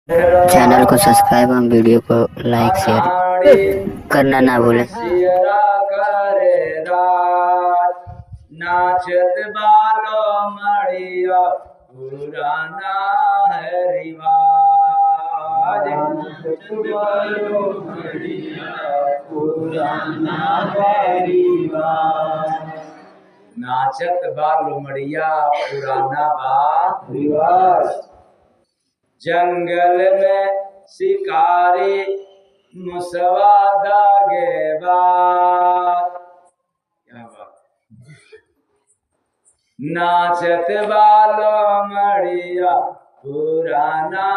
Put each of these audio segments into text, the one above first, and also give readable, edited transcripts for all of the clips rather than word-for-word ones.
Channel को subscribe और video को लाइक शेयर करना ना भूलें। नाचत बालो मड़िया पुराना है रिवाज। नाचत बालो मड़िया पुराना बा रिवाज। जंगल में शिकारी मुसवा दागे बात। क्या बात। नाचत बालो मड़िया पुराना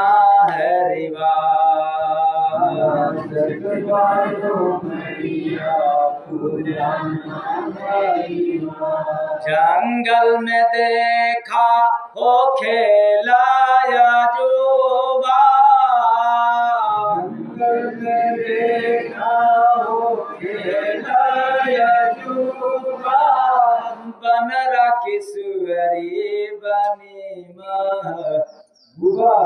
है रिवाज। नाचत बालो मड़िया पुराना है रिवाज। जंगल में देखा हो खेला या जुबा। जंगल में देखा हो खेला या जुबा। बनरा की सुअरी बनी महबूबा।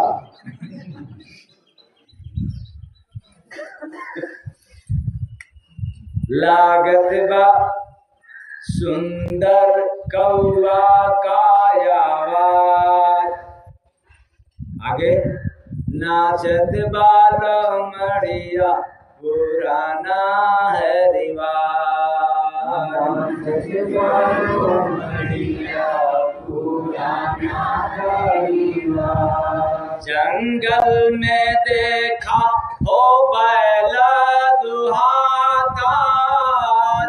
लागत बा सुंदर कौआ का आवाज। आगे नाचत बालो मड़िया पुराना है रिवाज। नाचत बालो मड़िया पुराना है रिवाज। जंगल में देखा हो बैला दुहाता।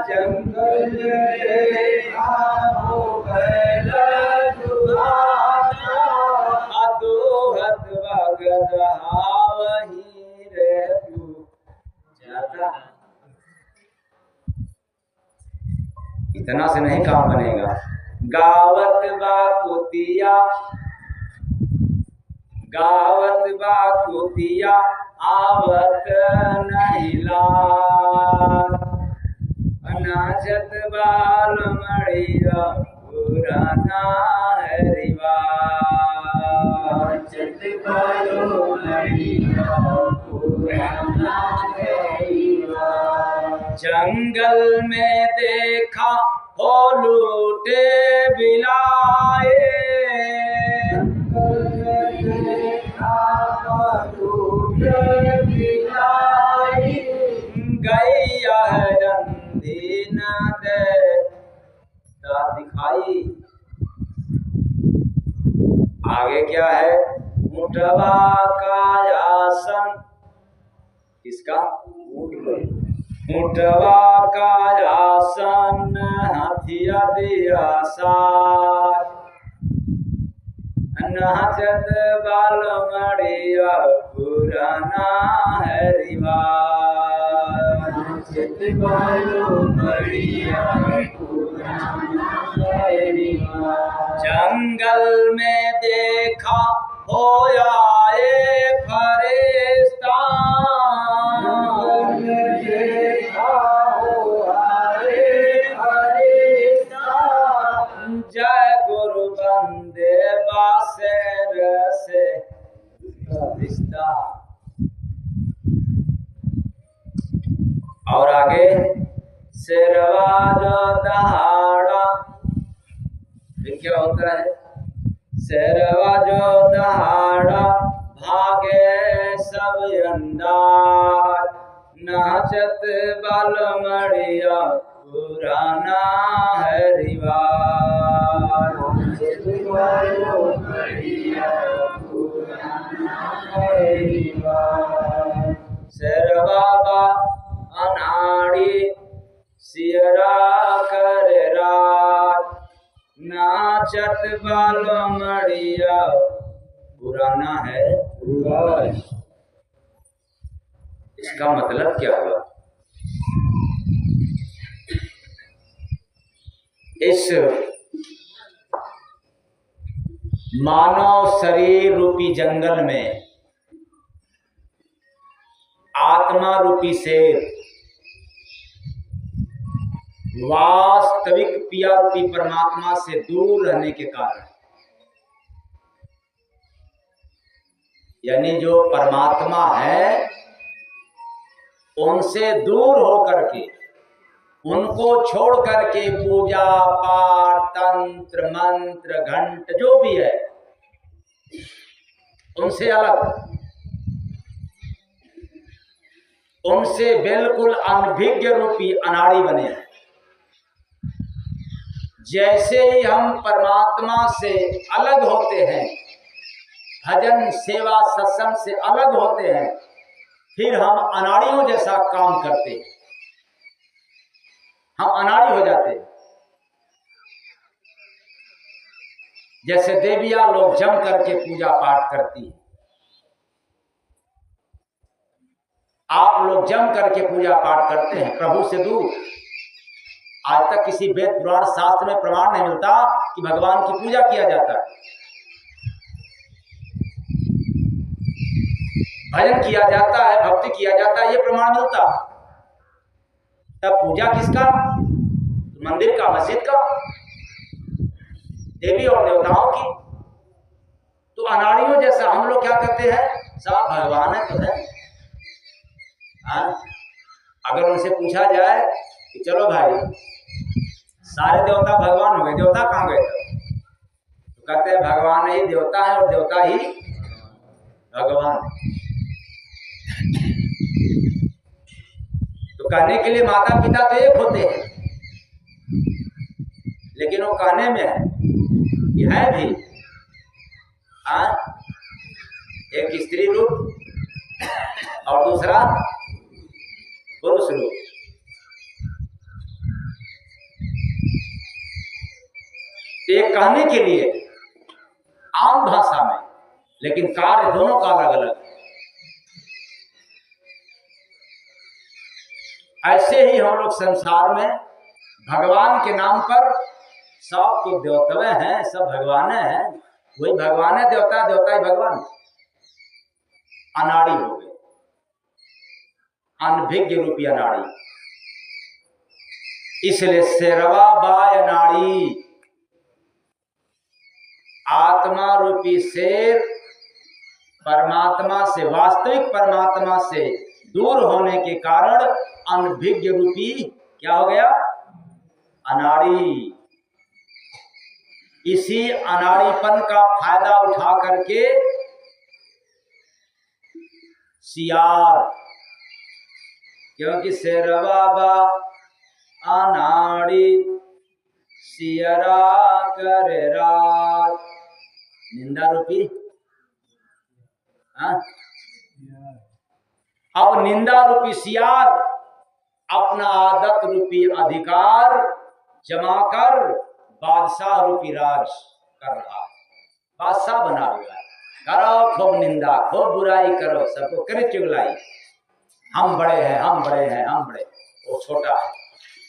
जंगल में देखा हो बैला दुहाता। अदोहत वगद वही रे जाता। इतना से नहीं काम बनेगा। गावत बा कुतिया, गावत बा कुतिया आवत नहीं लाल। नाचत बाल मड़िया पुराना है रिवाज। नाचत बालो मड़िया पुराना है रिवाज। जंगल में देखा हो लूटे बिलाए। जंगल में देखा हो लूटे बिलाए। गैया है अंधी न देता दिखाई। आगे क्या है। मुठवा का आसन। किसका। मुठवा का आसन हथिया दिया साथ। नाचत बाल मड़िया पुराना है रिवाज। नाचत बालो मड़िया पुराना है रिवाज। जंगल में देखा हो आए फरिश्ता। जंगल में देखा हो आए फरिश्ता। जय गुरु बंदे बासेर से रिश्ता। और आगे शेरवा जो दहाड़ा। फिर क्या होता है। शेरवा जो दहाड़ा भागे सब अंदाज। नाचत बाल मड़िया पुराना है रिवाज। नाचत बालो मड़िया पुराना है रिवाज। शेरवा बा अनाड़ी सियरा कर रात। नाचत बालो मड़िया पुराना है रिवाज। इसका मतलब क्या हुआ। इस मानव शरीर रूपी जंगल में आत्मा रूपी शेर वास्तविक पिया रूपी परमात्मा से दूर रहने के कारण यानी जो परमात्मा है उनसे दूर होकर के, उनको छोड़ करके पूजा पाठ तंत्र मंत्र घंट जो भी है उनसे अलग, उनसे बिल्कुल अनभिज्ञ रूपी अनाड़ी बने हैं। जैसे ही हम परमात्मा से अलग होते हैं, भजन सेवा सत्संग से अलग होते हैं, फिर हम अनाड़ियों जैसा काम करते हैं, हम अनाड़ी हो जाते हैं। जैसे देवियां लोग जम करके पूजा पाठ करती हैं, आप लोग जम करके पूजा पाठ करते हैं प्रभु से दूर। आज तक किसी वेद पुराण शास्त्र में प्रमाण नहीं मिलता कि भगवान की पूजा किया जाता है, भजन किया जाता है, भक्ति किया जाता है, ये प्रमाण मिलता। तब पूजा किसका? मंदिर का, मस्जिद का, देवी और देवताओं की। तो अनाड़ियों जैसा हम लोग क्या करते हैं, सब भगवान है तो है। अगर उनसे पूछा जाए कि चलो भाई सारे देवता भगवान हो गए, देवता कहाँ गए? तो कहते हैं भगवान ही देवता है और देवता ही भगवान है। तो कहने के लिए माता पिता तो एक होते हैं, लेकिन वो कहने में है कि है भी एक स्त्री रूप और दूसरा पुरुष रूप। एक कहने के लिए आम भाषा में, लेकिन कार्य दोनों का अलग अलग है। ऐसे ही हम लोग संसार में भगवान के नाम पर सब तो देवतवे हैं, सब भगवान हैं, वही भगवान है देवता, देवता ही भगवान। अनाड़ी हो गए, अनभिज्ञ रूपी अनाड़ी। इसलिए शेरवा बाय अनाड़ी, आत्मा रूपी शेर परमात्मा से, वास्तविक परमात्मा से दूर होने के कारण अनभिज्ञ रूपी क्या हो गया? अनाड़ी। इसी अनाड़ीपन का फायदा उठा करके सियार, क्योंकि शेरवा बा अनाड़ी सियरा करे रात, निंदा रूपी। अब निंदा रूपी सियार अपना आदत रूपी अधिकार जमा कर बादशाह रूपी राज कर रहा है, बादशाह बना हुआ है। करो खूब निंदा, खूब बुराई करो, सबको करे चुगलाई। हम बड़े हैं, हम बड़े हैं, हम बड़े, वो छोटा है।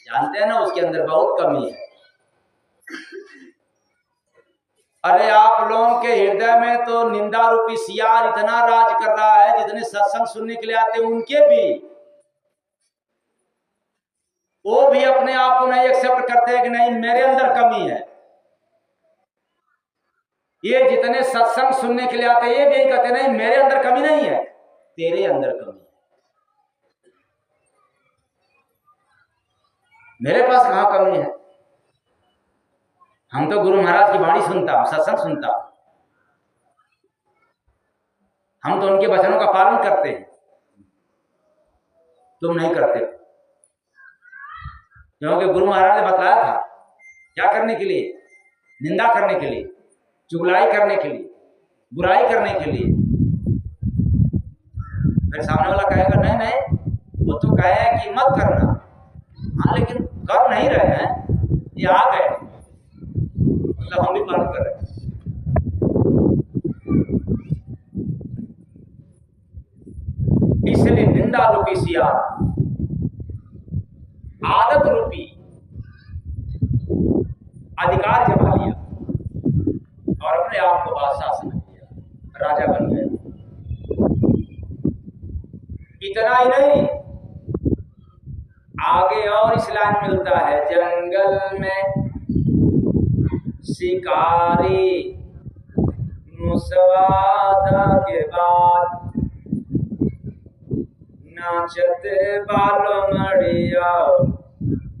जानते हैं ना, उसके अंदर बहुत कमी है। अरे आप लोगों के हृदय में तो निंदा रूपी सियार इतना राज कर रहा है, जितने सत्संग सुनने के लिए आते हैं उनके भी, वो भी अपने आप को नहीं एक्सेप्ट करते हैं कि नहीं मेरे अंदर कमी है। ये जितने सत्संग सुनने के लिए आते हैं ये भी यही कहते हैं नहीं मेरे अंदर कमी नहीं है, तेरे अंदर कमी है। मेरे पास कहां कमी है? हम तो गुरु महाराज की वाणी सुनता हूं, सत्संग सुनता हूं, हम तो उनके वचनों का पालन करते हैं, तुम नहीं करते। क्योंकि गुरु महाराज ने बताया था क्या करने के लिए? निंदा करने के लिए, चुगलाई करने के लिए, बुराई करने के लिए। फिर सामने वाला कहेगा नहीं नहीं, वो तो कहे कि मत करना, हाँ लेकिन कर नहीं रहे हैं, ये आ गए, मतलब हम भी पालन कर रहे हैं। इसलिए निंदा रूपी सियार आदत रूपी अधिकार जमा लिया और अपने आप को बादशाह समझ लिया, राजा बन गए। इतना ही नहीं, आगे और इस लाइन मिलता है, जंगल में शिकारी मुसवादा के बाद नाचत बालो मड़िया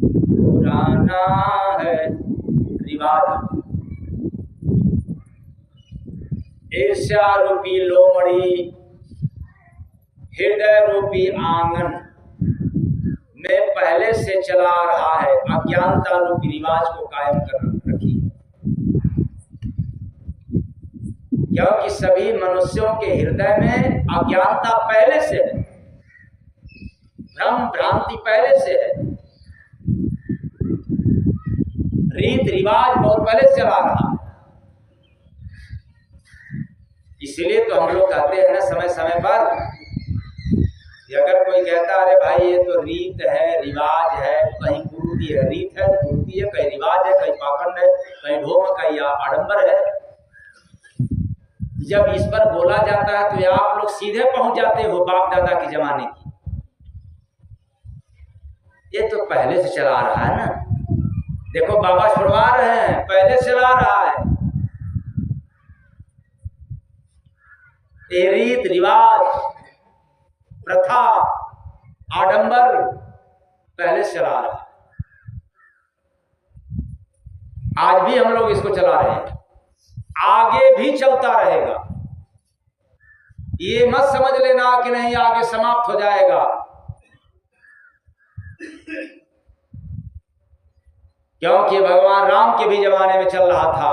पुराना है रिवाज। ईर्ष्या रूपी लोमड़ी हृदय रूपी आंगन में पहले से चला रहा है, अज्ञानता रूपी रिवाज को कायम कर रखी। क्योंकि सभी मनुष्यों के हृदय में अज्ञानता पहले से है, भ्रम भ्रांति पहले से है, रीत रिवाज बहुत पहले से चला रहा है। इसलिए तो हम लोग कहते हैं ना समय समय पर, अगर कोई कहता अरे भाई ये तो रीत है रिवाज है, कहीं कुर्ती है, रीत है कुर्ती है, कहीं रिवाज है, कहीं पाखंड है, कहीं ढोंग, कहीं आडंबर है। जब इस पर बोला जाता है तो आप लोग सीधे पहुंच जाते हो बाप दादा के जमाने की। ये तो पहले से चला रहा है ना, देखो बाबा छुड़वा रहे हैं, पहले से चला रहा है। ये रीत रिवाज प्रथा आडंबर पहले से चला रहा है, आज भी हम लोग इसको चला रहे हैं, आगे भी चलता रहेगा। ये मत समझ लेना कि नहीं आगे समाप्त हो जाएगा, क्योंकि भगवान राम के भी जमाने में चल रहा था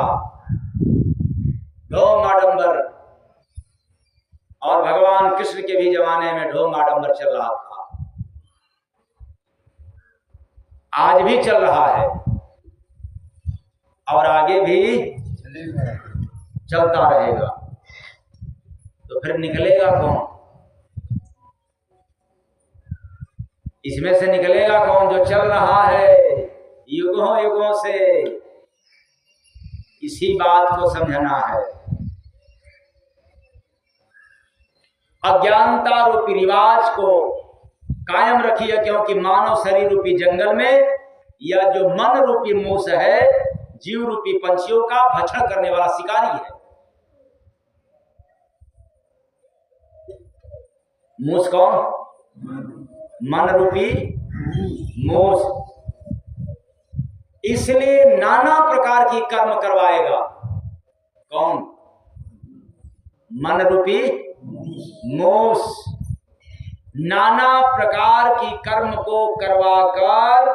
ढोंग आडंबर, और भगवान कृष्ण के भी जमाने में ढोंग आडंबर चल रहा था, आज भी चल रहा है और आगे भी चलता रहेगा। तो फिर निकलेगा कौन? इसमें से निकलेगा कौन? जो चल रहा है युगों युगों से। इसी बात को समझना है। अज्ञानता रूपी रिवाज को कायम रखिए, क्योंकि मानव शरीर रूपी जंगल में यह जो मन रूपी मूस है, जीव रूपी पंछियों का भक्षण करने वाला शिकारी है। मूस कौन? मन रूपी मूस। इसलिए नाना प्रकार की कर्म करवाएगा। कौन? मन रूपी मूस नाना प्रकार की कर्म को करवाकर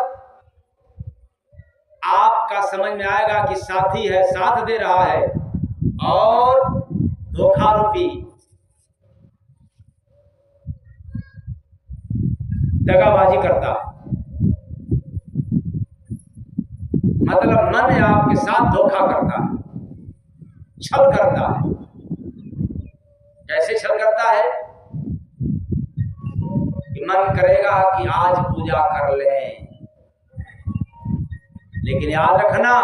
आपका समझ में आएगा कि साथी है, साथ दे रहा है, और धोखा रूपी दगाबाजी करता है। मतलब मन आपके साथ धोखा करता है, छल करता है। कैसे छल करता है? कि मन करेगा कि आज पूजा कर लें, लेकिन याद रखना,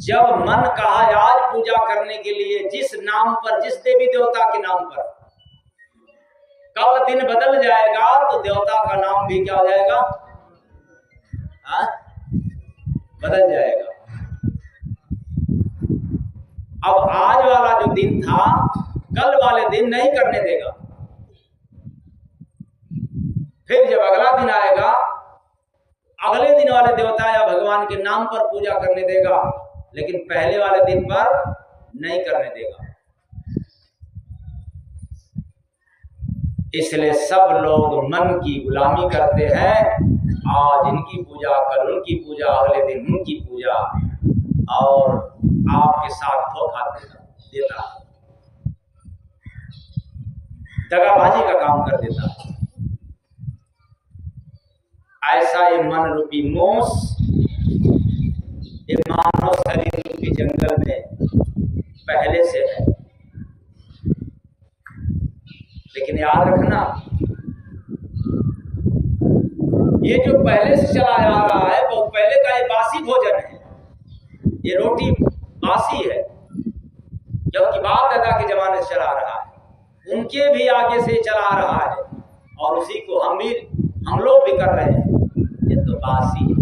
जब मन कहा आज पूजा करने के लिए, जिस नाम पर, जिस देवी देवता के नाम पर, कल दिन बदल जाएगा तो देवता का नाम भी क्या हो जाएगा? बदल जाएगा। अब आज वाला जो दिन था कल वाले दिन नहीं करने देगा। फिर जब अगला दिन आएगा, अगले दिन वाले देवता या भगवान के नाम पर पूजा करने देगा, लेकिन पहले वाले दिन पर नहीं करने देगा। इसलिए सब लोग मन की गुलामी करते हैं। आज इनकी पूजा, कल उनकी पूजा, अगले दिन उनकी पूजा, और आपके साथ धोखा देता है, दगाबाजी का काम कर देता है। ऐसा ये मन रूपी मूस, ये मानव शरीर रूपी जंगल में पहले से है। लेकिन याद रखना, ये जो पहले से चला आ रहा है, वो पहले का ये बासी भोजन है। ये रोटी बासी है, क्योंकि बाप दादा के जमाने से चला रहा है, उनके भी आगे से चला रहा है, और उसी को हम लोग भी कर रहे हैं। ये तो बासी है।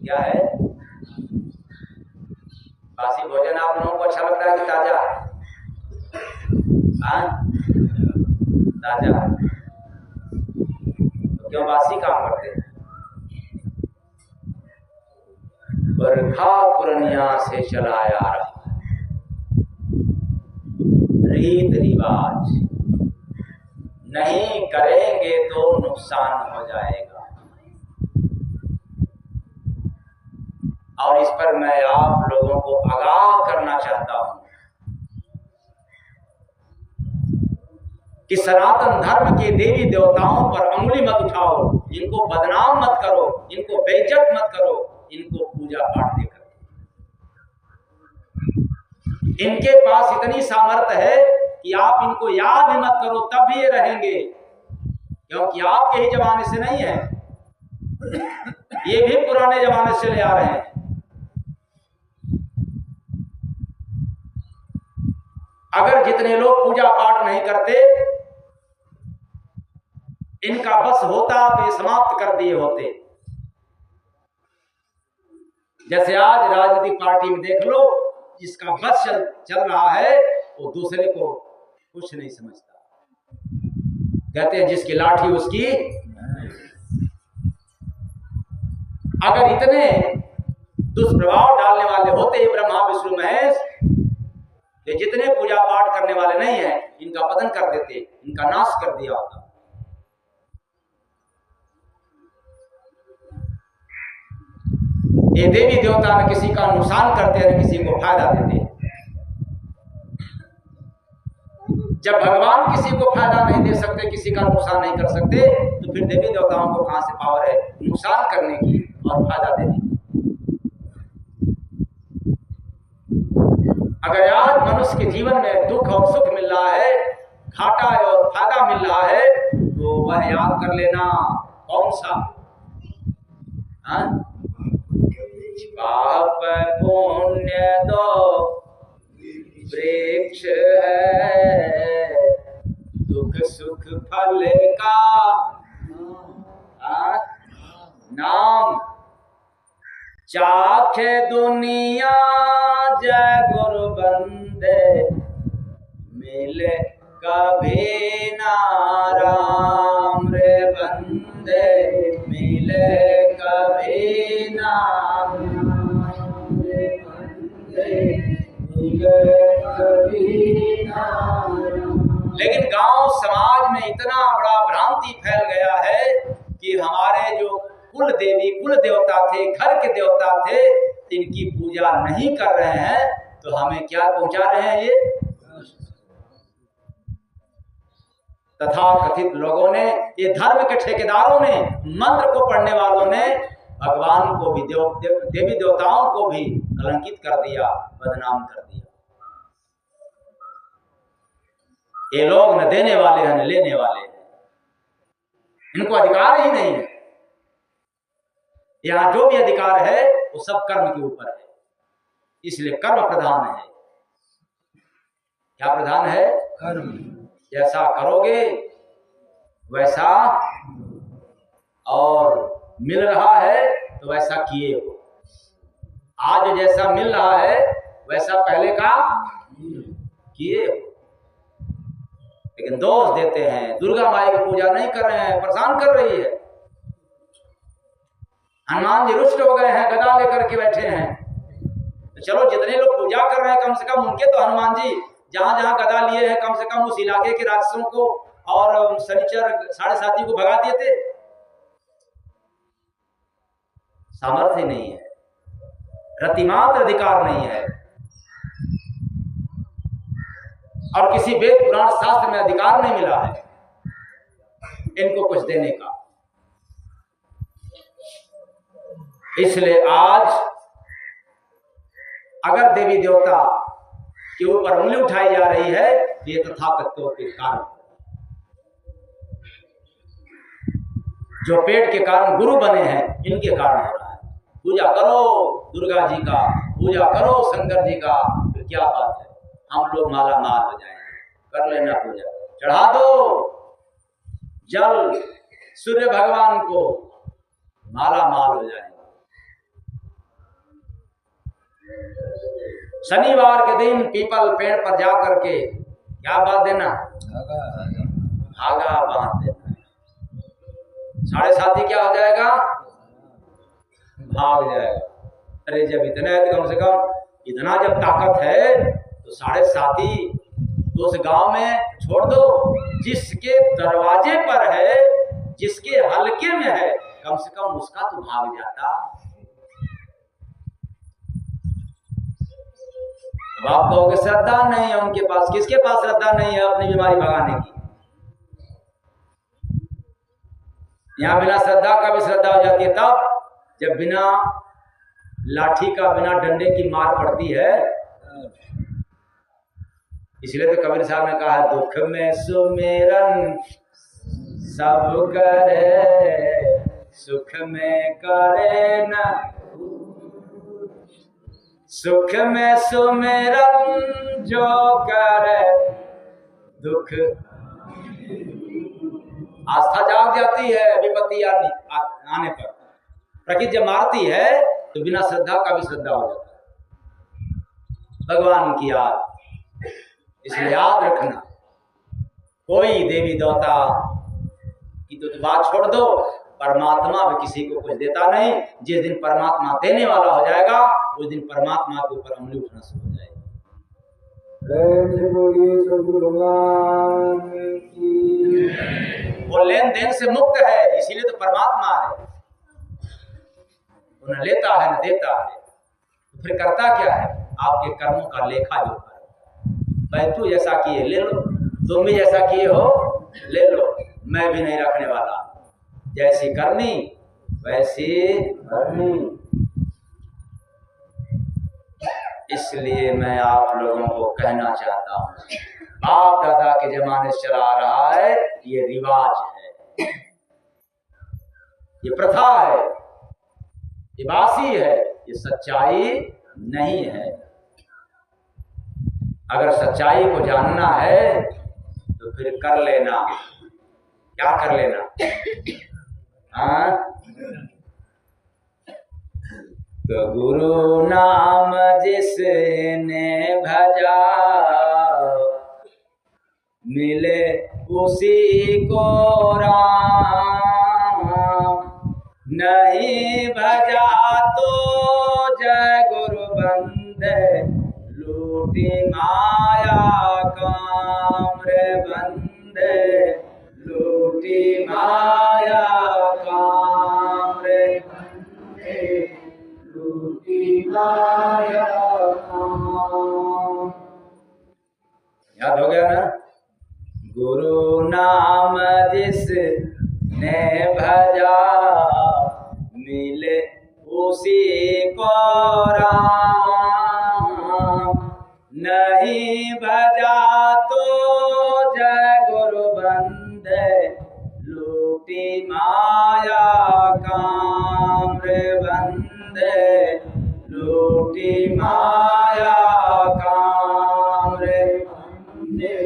क्या है? बासी भोजन आप लोगों को अच्छा लगता है कि ताजा? हाँ, ताजा। तो क्यों बासी काम करते हैं? बरखा पुरनिया से चलाया रहा रीत रिवाज, नहीं करेंगे तो नुकसान हो जाएगा। और इस पर मैं आप लोगों को आगाह करना चाहता हूं कि सनातन धर्म के देवी देवताओं पर अंगुली मत उठाओ, इनको बदनाम मत करो, इनको बेइज्जत मत करो, इनको पूजा पाठ देकर। इनके पास इतनी सामर्थ्य है कि आप इनको याद ही मत करो तब भी ये रहेंगे, क्योंकि आपके ही जमाने से नहीं है, ये भी पुराने जमाने से ले आ रहे हैं। अगर जितने लोग पूजा पाठ नहीं करते इनका बस होता तो ये समाप्त कर दिए होते। जैसे आज राजनीतिक पार्टी में देख लो, जिसका बस चल रहा है वो दूसरे को कुछ नहीं समझता, कहते हैं जिसकी लाठी उसकी। अगर इतने दुष्प्रभाव डालने वाले होते ब्रह्मा विष्णु महेश, ये जितने पूजा पाठ करने वाले नहीं है इनका पतन कर देते, इनका नाश कर दिया होता। ये देवी देवता न किसी का नुकसान करते न किसी को फायदा देते। जब भगवान किसी को फायदा नहीं दे सकते, किसी का नुकसान नहीं कर सकते, तो फिर देवी देवताओं को कहां से पावर है नुकसान करने की और फायदा देने की? अगर आज मनुष्य के जीवन में दुख और सुख मिल रहा है, घाटा और फायदा मिल रहा है, तो वह याद कर लेना कौन सा? पाप पुण्य दो वृक्ष है, दुख सुख फल का नाम, चाखे दुनिया जय गुरु बंदे, मिले कभी ना राम रे बंदे, मिले कभी ना राम रे बंदे, मिले कभी ना राम। लेकिन गांव समाज में इतना बड़ा भ्रांति फैल गया है कि हमारे जो कुल देवी कुल देवता थे, घर के देवता थे, इनकी पूजा नहीं कर रहे हैं, तो हमें क्या पहुंचा रहे हैं ये तथा कथित लोगों ने, ये धर्म के ठेकेदारों ने, मंत्र को पढ़ने वालों ने भगवान को भी देवी देवताओं को भी कलंकित कर दिया, बदनाम कर दिया। ये लोग न देने वाले हैं न लेने वाले हैं, इनको अधिकार ही नहीं है। यहां जो भी अधिकार है वो सब कर्म के ऊपर है, इसलिए कर्म प्रधान है। क्या प्रधान है? कर्म। जैसा करोगे वैसा, और मिल रहा है तो वैसा किए हो। आज जैसा मिल रहा है वैसा पहले का किए हो। लेकिन दोष देते हैं, दुर्गा माई की पूजा नहीं कर रहे हैं, परेशान कर रही है। हनुमान जी रुष्ट हो गए हैं, गदा लेकर के बैठे हैं। तो चलो जितने लोग पूजा कर रहे हैं कम से कम उनके तो हनुमान जी जहां जहां गदा लिए हैं, कम से कम उस इलाके के राक्षसों को और शनिचर साढ़े साथी को भगा दिए थे। सामर्थ्य नहीं है, रतिमात्र अधिकार नहीं है, और किसी वेद पुराण शास्त्र में अधिकार नहीं मिला है इनको कुछ देने का। इसलिए आज अगर देवी देवता के ऊपर उंगली उठाई जा रही है, ये तथाकथितों के कारण, जो पेट के कारण गुरु बने हैं, इनके कारण हो रहा है। पूजा करो दुर्गा जी का, पूजा करो शंकर जी का, फिर क्या बात है, हम लोग माला माल हो जाएंगे। कर लेना पूजा, चढ़ा दो जल सूर्य भगवान को, माला माल हो जाएंगे। शनिवार के दिन पीपल पेड़ पर जा करके क्या बांध देना, धागा बांध देना। साढ़े साथी क्या हो जाएगा, भाग जाएगा। अरे जब इतना है तो कम से कम इतना जब ताकत है तो साढ़े साथी तो उस गांव में छोड़ दो, जिसके दरवाजे पर है, जिसके हलके में है, कम से कम उसका तो भाग जाता। अब आप कहोगे श्रद्धा नहीं है उनके पास। किसके पास श्रद्धा नहीं है अपनी बीमारी भगाने की? यहां बिना श्रद्धा का भी श्रद्धा हो जाती है तब जब बिना लाठी का, बिना डंडे की मार पड़ती है। इसलिए तो कबीर साहब ने कहा, दुख में सुमिरन सब करे, सुख में करे न, सुख में सुमिरन जो करे, दुख। आस्था जाग जाती है विपत्ति आने पर। प्रकृति जब मारती है तो बिना श्रद्धा का भी श्रद्धा हो जाता है भगवान की याद। इसलिए याद रखना, कोई देवी देवता की तो बात छोड़ दो, परमात्मा भी किसी को कुछ देता नहीं। जिस दिन परमात्मा देने वाला हो जाएगा उस दिन परमात्मा के ऊपर उंगली उठना शुरू हो जाएगी। वो लेन देन से मुक्त है, इसीलिए तो परमात्मा है। वो न लेता है न देता है, तो फिर करता क्या है? आपके कर्मों का लेखा जोखा। बैठू जैसा किए ले लो, तुम भी जैसा किए हो ले लो, मैं भी नहीं रखने वाला। जैसी करनी वैसी करनी। इसलिए मैं आप लोगों को कहना चाहता हूँ, बाप दादा के जमाने से चला आ रहा है, ये रिवाज है, ये प्रथा है, ये बासी है, ये सच्चाई नहीं है। अगर सच्चाई को जानना है तो फिर कर लेना। क्या कर लेना? हाँ, तो गुरु नाम जिसने भजा, मिले उसी को राम। नहीं भजा तो जय गुरु बंदे, लूटी माया काम रे बंदे, लूटी माया काम रे बंदे, लूटी माया काम। याद हो गया ना? गुरु नाम जिसने भजा, मिले उसी को राम। नहीं भजा तो जय गुरु बंदे, लूटी माया काम रे बंदे, लूटी माया काम रे बंदे,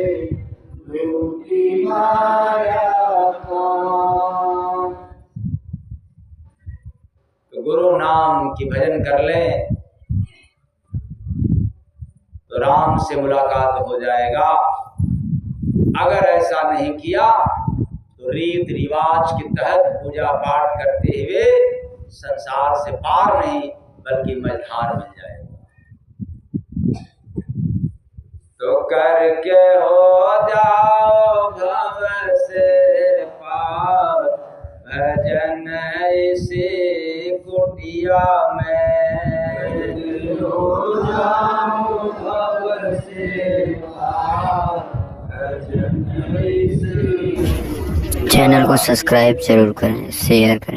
लूटी माया काम। तो गुरु नाम की भजन कर ले तो राम से मुलाकात हो जाएगा। अगर ऐसा नहीं किया तो रीत रिवाज के तहत पूजा पाठ करते हुए संसार से पार नहीं बल्कि मझधार बन जाएगा। तो करके हो जाओ भव से पार, भजन इसी कुटिया में। हो जाओ भव से पार, भजन इसी। चैनल को सब्सक्राइब जरूर करें, शेयर करें।